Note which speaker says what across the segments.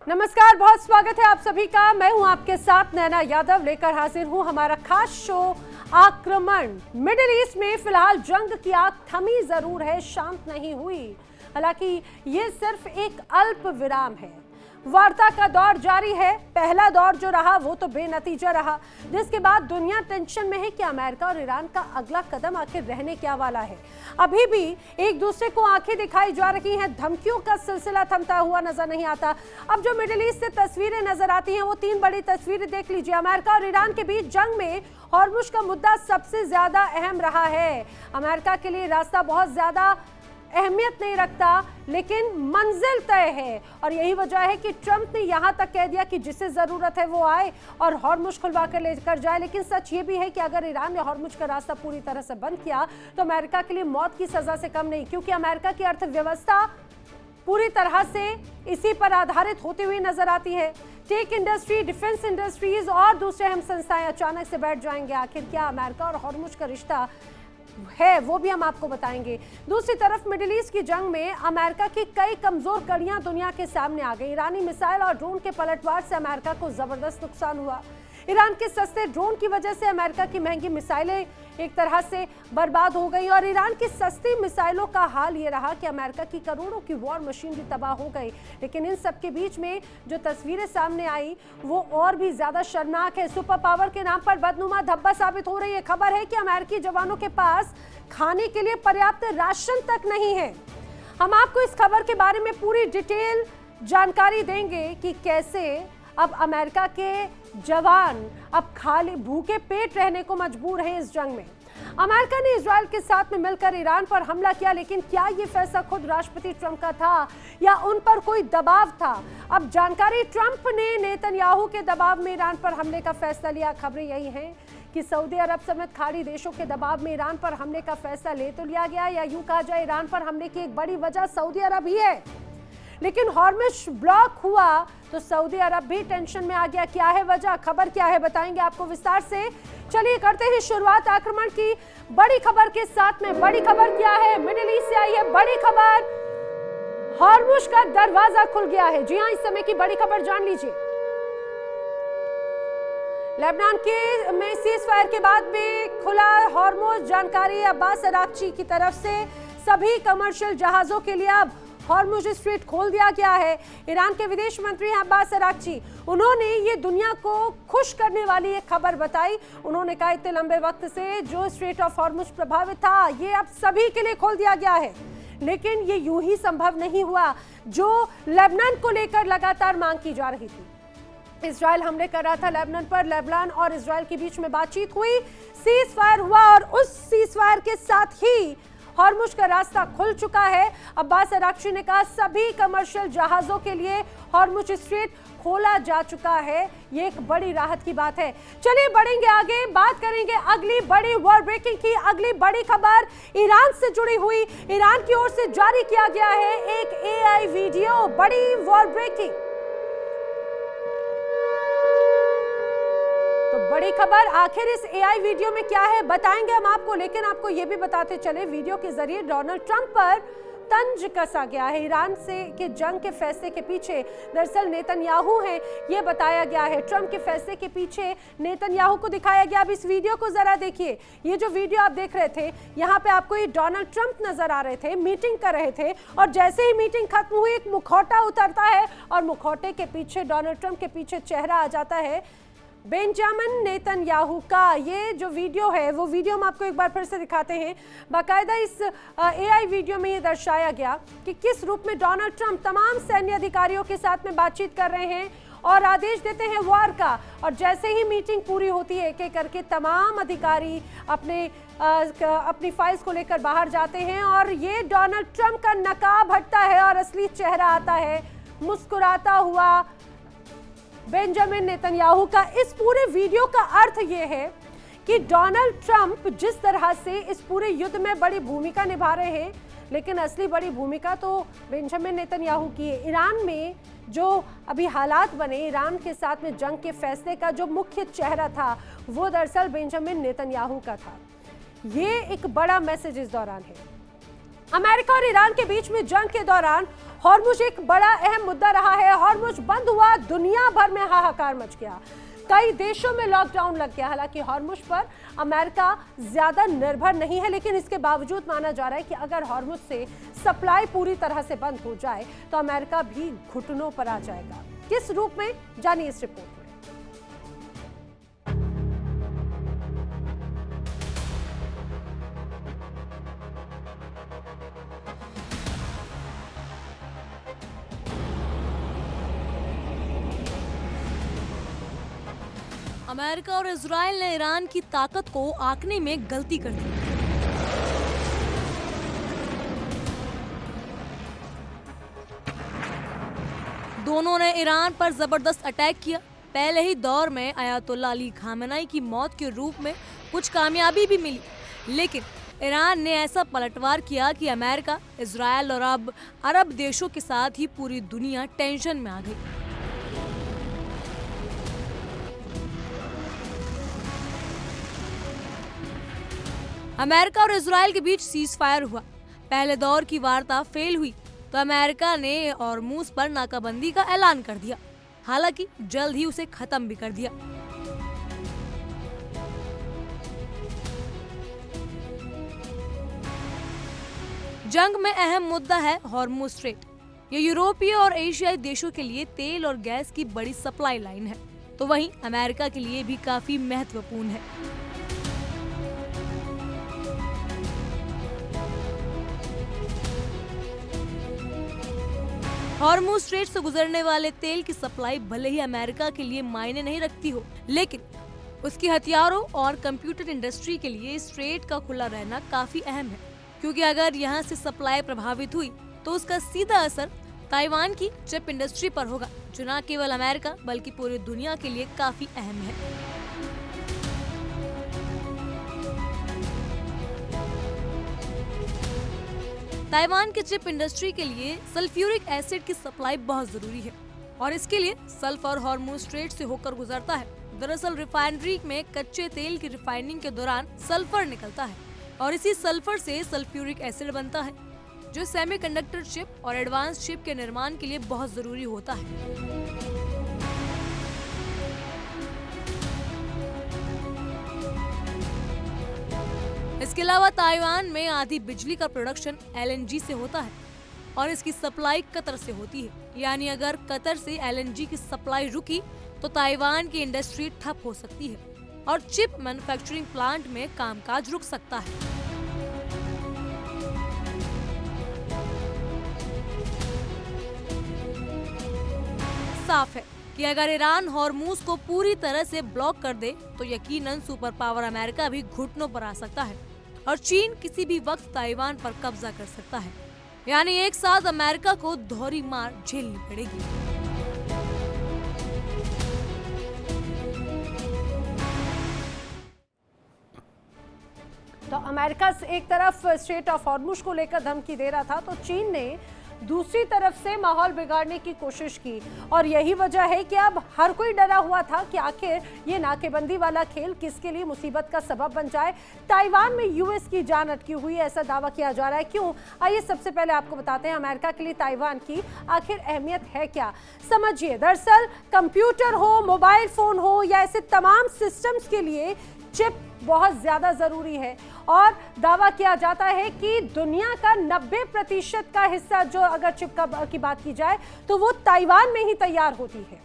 Speaker 1: नमस्कार, बहुत स्वागत है आप सभी का। मैं हूं आपके साथ नैना यादव, लेकर हाजिर हूं हमारा खास शो आक्रमण। मिडिल ईस्ट में फिलहाल जंग की आग थमी जरूर है, शांत नहीं हुई। हालांकि ये सिर्फ एक अल्प विराम है। वार्ता का दौर जारी है। पहला दौर जो रहा वो तो बेनतीजा रहा, जिसके बाद दुनिया टेंशन में है कि अमेरिका और ईरान का अगला कदम आखिर रहने क्या वाला है। अभी भी एक दूसरे को आंखें दिखाई जा रही हैं, धमकियों का सिलसिला थमता हुआ नजर नहीं आता। अब जो मिडिल ईस्ट से तस्वीरें नजर आती हैं वो तीन बड़ी तस्वीरें देख लीजिए। अमेरिका और ईरान के बीच जंग में हॉर्मुज का मुद्दा सबसे ज्यादा अहम रहा है। अमेरिका के लिए रास्ता बहुत ज्यादा अहमियत नहीं रखता, लेकिन मंजिल तय है। और यही वजह है कि ट्रंप ने यहां तक कह दिया कि जिसे जरूरत है वो आए और हॉर्मुज खुलवा कर लेकर जाए। लेकिन सच ये भी है कि अगर ईरान ने हॉर्मुज का रास्ता पूरी तरह से बंद किया तो अमेरिका के लिए मौत की सजा से कम नहीं, क्योंकि अमेरिका की अर्थव्यवस्था पूरी तरह से इसी पर आधारित होती हुई नजर आती है। टेक इंडस्ट्री, डिफेंस इंडस्ट्रीज और दूसरे अहम संस्थाएं अचानक से बैठ जाएंगे। आखिर क्या अमेरिका और हॉर्मुज का रिश्ता है, वो भी हम आपको बताएंगे। दूसरी तरफ मिडिल ईस्ट की जंग में अमेरिका की कई कमजोर कड़ियां दुनिया के सामने आ गई। ईरानी मिसाइल और ड्रोन के पलटवार से अमेरिका को जबरदस्त नुकसान हुआ। ईरान के सस्ते ड्रोन की वजह से अमेरिका की महंगी मिसाइलें एक तरह से बर्बाद हो गई और ईरान की सस्ती मिसाइलों का हाल ये रहा कि अमेरिका की करोड़ों की वॉर मशीन भी तबाह हो गई। लेकिन इन सब के बीच में जो तस्वीरें सामने आई वो और भी ज्यादा शर्मनाक है। सुपर पावर के नाम पर बदनुमा धब्बा साबित हो रही है। खबर है कि अमेरिकी जवानों के पास खाने के लिए पर्याप्त राशन तक नहीं है। हम आपको इस खबर के बारे में पूरी डिटेल जानकारी देंगे कि कैसे अब अमेरिका के जवान अब खाली भूखे पेट रहने को मजबूर हैं इस जंग में। अमेरिका ने इजराइल के साथ में मिलकर ईरान पर हमला किया, लेकिन क्या ये फैसला खुद राष्ट्रपति ट्रंप का था या उन पर कोई दबाव था? अब जानकारी, ट्रंप ने नेतन्याहू के दबाव में ईरान पर हमले का फैसला लिया। खबरें यही हैं कि सऊदी अरब समेत खाड़ी देशों के दबाव में ईरान पर हमले का फैसला ले तो लिया गया, या यूं कहा जाए ईरान पर हमले की एक बड़ी वजह सऊदी अरब ही है। लेकिन हॉर्मुज ब्लॉक हुआ तो सऊदी अरब भी टेंशन में आ गया। क्या है वजह, खबर क्या है, बताएंगे आपको विस्तार से। चलिए करते हैं शुरुआत आक्रमण की बड़ी खबर के साथ में। बड़ी खबर क्या है? मिडिल ईस्ट से आई है बड़ी खबर, हॉर्मुज का दरवाजा खुल गया है। जी हां, इस समय की बड़ी खबर जान लीजिए। लेबनान के में सीज़फायर के बाद में खुला हॉर्मुज। जानकारी अब्बास अराक्ची की तरफ से सभी कमर्शियल जहाजों के लिए अब हॉर्मुज स्ट्रेट खोल दिया गया है। ईरान के विदेश मंत्री हैं अब्बास अराक्ची, उन्होंने ये दुनिया को खुश करने वाली एक खबर बताई। उन्होंने कहा इतने लंबे वक्त से जो स्ट्रेट ऑफ हॉर्मुज प्रभावित था ये अब सभी के लिए खोल दिया गया है। लेकिन ये यूं ही संभव नहीं हुआ, जो लेबनान को लेकर लगातार मांग की जा रही थी। इजराइल हमले कर रहा था लेबनान पर, लेबनान और इजराइल के बीच में बातचीत हुई, सीज फायर हुआ और उस सीज फायर के साथ ही हॉर्मुज का रास्ता खुल चुका है। अब्बास अराक्ची ने कहा सभी कमर्शियल जहाजों के लिए हॉर्मुज स्ट्रेट खोला जा चुका है। ये एक बड़ी राहत की बात है। चलिए बढ़ेंगे आगे, बात करेंगे अगली बड़ी वर्ल्ड ब्रेकिंग की। अगली बड़ी खबर ईरान से जुड़ी हुई। ईरान की ओर से जारी किया गया है एक AI वीडियो, बड़ी वर्ल्ड ब्रेकिंग। तो बड़ी खबर, आखिर इस AI वीडियो में क्या है बताएंगे हम आपको। लेकिन आपको यह भी बताते चले, वीडियो के जरिए डोनाल्ड ट्रंप पर तंज कसा गया है। ईरान से के जंग के फैसले के पीछे दरअसल नेतन्याहू हैं, ये बताया गया है। ट्रंप के फैसले के पीछे नेतन्याहू को दिखाया गया। अब इस वीडियो को जरा देखिए। ये जो वीडियो आप देख रहे थे, यहाँ पे आपको ये डोनाल्ड ट्रंप नजर आ रहे थे, मीटिंग कर रहे थे, और जैसे ही मीटिंग खत्म हुई एक मुखौटा उतरता है और मुखौटे के पीछे डोनाल्ड ट्रंप के पीछे चेहरा आ जाता है बेंजामिन नेतन्याहू का। ये जो वीडियो है वो वीडियो हम आपको एक बार फिर से दिखाते हैं। बाकायदा इस AI वीडियो में ये दर्शाया गया कि किस रूप में डोनाल्ड ट्रंप तमाम सैन्य अधिकारियों के साथ में बातचीत कर रहे हैं और आदेश देते हैं वार का। और जैसे ही मीटिंग पूरी होती है एक एक करके तमाम अधिकारी अपनी फाइल्स को लेकर बाहर जाते हैं और ये डोनाल्ड ट्रंप का नकाब हटता है और असली चेहरा आता है, मुस्कुराता हुआ बेंजामिन नेतन्याहू का। इस पूरे वीडियो का अर्थ ये है कि डोनाल्ड ट्रंप जिस तरह से इस पूरे युद्ध में बड़ी भूमिका निभा रहे हैं, लेकिन असली बड़ी भूमिका तो बेंजामिन नेतन्याहू की है। ईरान में जो अभी हालात बने, ईरान के साथ में जंग के फैसले का जो मुख्य चेहरा था वो दरअसल बेंजामिन नेतन्याहू का था। ये एक बड़ा मैसेज इस दौरान है। अमेरिका और ईरान के बीच में जंग के दौरान हॉर्मुज एक बड़ा अहम मुद्दा रहा है। हॉर्मुज बंद हुआ, दुनिया भर में हाहाकार मच गया, कई देशों में लॉकडाउन लग गया। हालांकि हॉर्मुज पर अमेरिका ज्यादा निर्भर नहीं है, लेकिन इसके बावजूद माना जा रहा है कि अगर हॉर्मुज से सप्लाई पूरी तरह से बंद हो जाए तो अमेरिका भी घुटनों पर आ जाएगा। किस रूप में, जानिए इस रिपोर्ट में।
Speaker 2: अमेरिका और इजराइल ने ईरान की ताकत को आंकने में गलती कर दी। दोनों ने ईरान पर जबरदस्त अटैक किया। पहले ही दौर में अयातुल्ला अली खामेनेई की मौत के रूप में कुछ कामयाबी भी मिली, लेकिन ईरान ने ऐसा पलटवार किया कि अमेरिका, इजराइल और अब अरब देशों के साथ ही पूरी दुनिया टेंशन में आ गई। अमेरिका और इजराइल के बीच सीज फायर हुआ। पहले दौर की वार्ता फेल हुई तो अमेरिका ने हॉर्मुज पर नाकाबंदी का ऐलान कर दिया। हालांकि जल्द ही उसे खत्म भी कर दिया। जंग में अहम मुद्दा है हॉर्मुज स्ट्रेट। ये यूरोपीय और एशियाई देशों के लिए तेल और गैस की बड़ी सप्लाई लाइन है, तो वहीं अमेरिका के लिए भी काफी महत्वपूर्ण है। हॉर्मुज स्ट्रेट से गुजरने वाले तेल की सप्लाई भले ही अमेरिका के लिए मायने नहीं रखती हो, लेकिन उसकी हथियारों और कंप्यूटर इंडस्ट्री के लिए स्ट्रेट का खुला रहना काफी अहम है, क्योंकि अगर यहाँ से सप्लाई प्रभावित हुई तो उसका सीधा असर ताइवान की चिप इंडस्ट्री पर होगा, जो न केवल अमेरिका बल्कि पूरी दुनिया के लिए काफी अहम है। ताइवान के चिप इंडस्ट्री के लिए सल्फ्यूरिक एसिड की सप्लाई बहुत जरूरी है और इसके लिए सल्फर हॉर्मुज स्ट्रेट से होकर गुजरता है। दरअसल रिफाइनरी में कच्चे तेल की रिफाइनिंग के दौरान सल्फर निकलता है और इसी सल्फर से सल्फ्यूरिक एसिड बनता है, जो सेमीकंडक्टर चिप और एडवांस चिप के निर्माण के लिए बहुत जरूरी होता है। इसके अलावा ताइवान में आधी बिजली का प्रोडक्शन LNG से होता है और इसकी सप्लाई कतर से होती है। यानी अगर कतर से LNG की सप्लाई रुकी तो ताइवान की इंडस्ट्री ठप हो सकती है और चिप मैन्युफैक्चरिंग प्लांट में कामकाज रुक सकता है। साफ है कि अगर ईरान हॉर्मुज को पूरी तरह से ब्लॉक कर दे तो यकीनन सुपर पावर अमेरिका भी घुटनों पर आ सकता है और चीन किसी भी वक्त ताइवान पर कब्जा कर सकता है। यानी एक साथ अमेरिका को दोहरी मार झेलनी पड़ेगी।
Speaker 1: तो अमेरिका एक तरफ स्ट्रेट ऑफ हॉर्मुज को लेकर धमकी दे रहा था, तो चीन ने दूसरी तरफ से माहौल बिगाड़ने की कोशिश की और यही वजह है कि अब हर कोई डरा हुआ था कि आखिर ये नाकेबंदी वाला खेल किसके लिए मुसीबत का सबब बन जाए। ताइवान में यूएस की जान अटकी हुई है, ऐसा दावा किया जा रहा है। क्यों, आइए सबसे पहले आपको बताते हैं अमेरिका के लिए ताइवान की आखिर अहमियत है क्या। समझिए, दरअसल कंप्यूटर हो, मोबाइल फोन हो या ऐसे तमाम सिस्टम्स के लिए चिप बहुत ज्यादा जरूरी है और दावा किया जाता है कि दुनिया का 90% का हिस्सा, जो अगर चिप की बात की जाए तो वो ताइवान में ही तैयार होती है।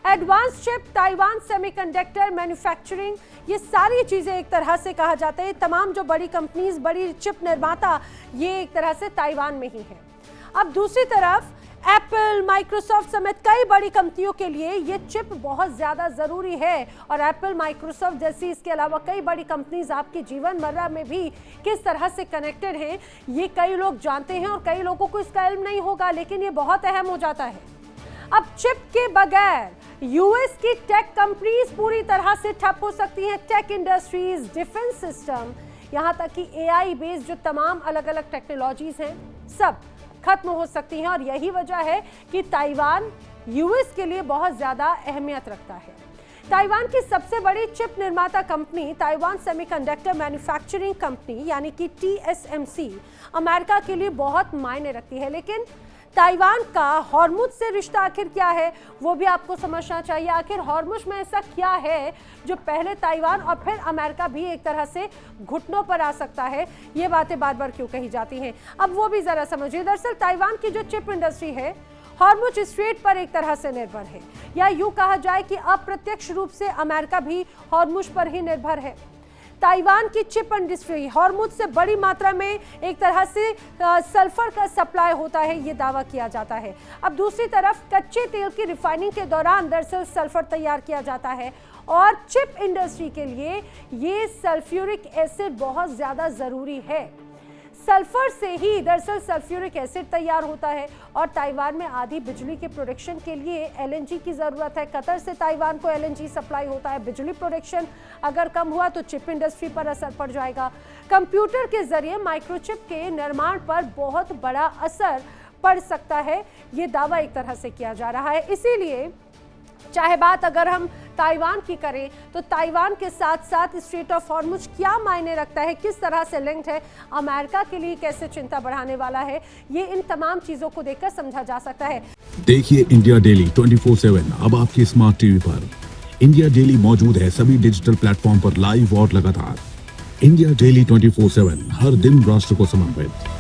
Speaker 1: Advance chip, Taiwan semiconductor manufacturing, ये सारी चीजें एक तरह से कहा जाता है, तमाम जो बड़ी कंपनीज, बड़ी चिप निर्माता, ये एक तरह से ताइवान में ही है। अब दूसरी तरफ एप्पल, माइक्रोसॉफ्ट समेत कई बड़ी कंपनियों के लिए ये चिप बहुत ज्यादा जरूरी है और एप्पल, माइक्रोसॉफ्ट जैसी इसके अलावा कई बड़ी कंपनीज आपके जीवन मर्रा में भी किस तरह से कनेक्टेड हैं, ये कई लोग जानते हैं और कई लोगों को इसका इल्म नहीं होगा, लेकिन ये बहुत अहम हो जाता है। अब चिप के बगैर यूएस की टेक कंपनीज पूरी तरह से ठप हो सकती हैं। टेक इंडस्ट्रीज, डिफेंस सिस्टम, यहाँ तक कि AI बेस्ड जो तमाम अलग अलग टेक्नोलॉजीज हैं, सब खत्म हो सकती हैं और यही वजह है कि ताइवान यूएस के लिए बहुत ज्यादा अहमियत रखता है। ताइवान की सबसे बड़ी चिप निर्माता company Taiwan semiconductor manufacturing company यानी कि TSMC अमेरिका के लिए बहुत मायने रखती है, लेकिन ताइवान का हॉर्मुज से रिश्ता आखिर क्या है वो भी आपको समझना चाहिए। आखिर हॉर्मुज में ऐसा क्या है जो पहले ताइवान और फिर अमेरिका भी एक तरह से घुटनों पर आ सकता है, ये बातें बार बार क्यों कही जाती हैं, अब वो भी जरा समझिए। दरअसल ताइवान की जो चिप इंडस्ट्री है हॉर्मुज स्ट्रेट पर एक तरह से निर्भर है, या यूं कहा जाए कि अप्रत्यक्ष रूप से अमेरिका भी हॉर्मुज पर ही निर्भर है। ताइवान की चिप इंडस्ट्री हॉर्मुज से बड़ी मात्रा में एक तरह से सल्फर का सप्लाई होता है, ये दावा किया जाता है। अब दूसरी तरफ कच्चे तेल की रिफाइनिंग के दौरान दरअसल सल्फर तैयार किया जाता है और चिप इंडस्ट्री के लिए ये सल्फ्यूरिक एसिड बहुत ज़्यादा ज़रूरी है। सल्फर से ही दरअसल सल्फ्यूरिक एसिड तैयार होता है और ताइवान में आधी बिजली के प्रोडक्शन के लिए एलएनजी की ज़रूरत है। कतर से ताइवान को एलएनजी सप्लाई होता है। बिजली प्रोडक्शन अगर कम हुआ तो चिप इंडस्ट्री पर असर पड़ जाएगा। कंप्यूटर के जरिए माइक्रोचिप के निर्माण पर बहुत बड़ा असर पड़ सकता है, ये दावा एक तरह से किया जा रहा है। इसीलिए चाहे बात अगर हम ताइवान की करें तो ताइवान के साथ साथ स्ट्रेट ऑफ हॉर्मुज क्या मायने रखता है, किस तरह से लिंक्ड है, अमेरिका के लिए कैसे चिंता बढ़ाने वाला है, ये इन तमाम चीजों को देखकर समझा जा सकता है।
Speaker 3: देखिए इंडिया डेली 24/7 अब आपकी स्मार्ट टीवी पर। इंडिया डेली मौजूद है सभी डिजिटल प्लेटफॉर्म पर लाइव और लगातार। इंडिया डेली 24/7 हर दिन राष्ट्र को समर्पित।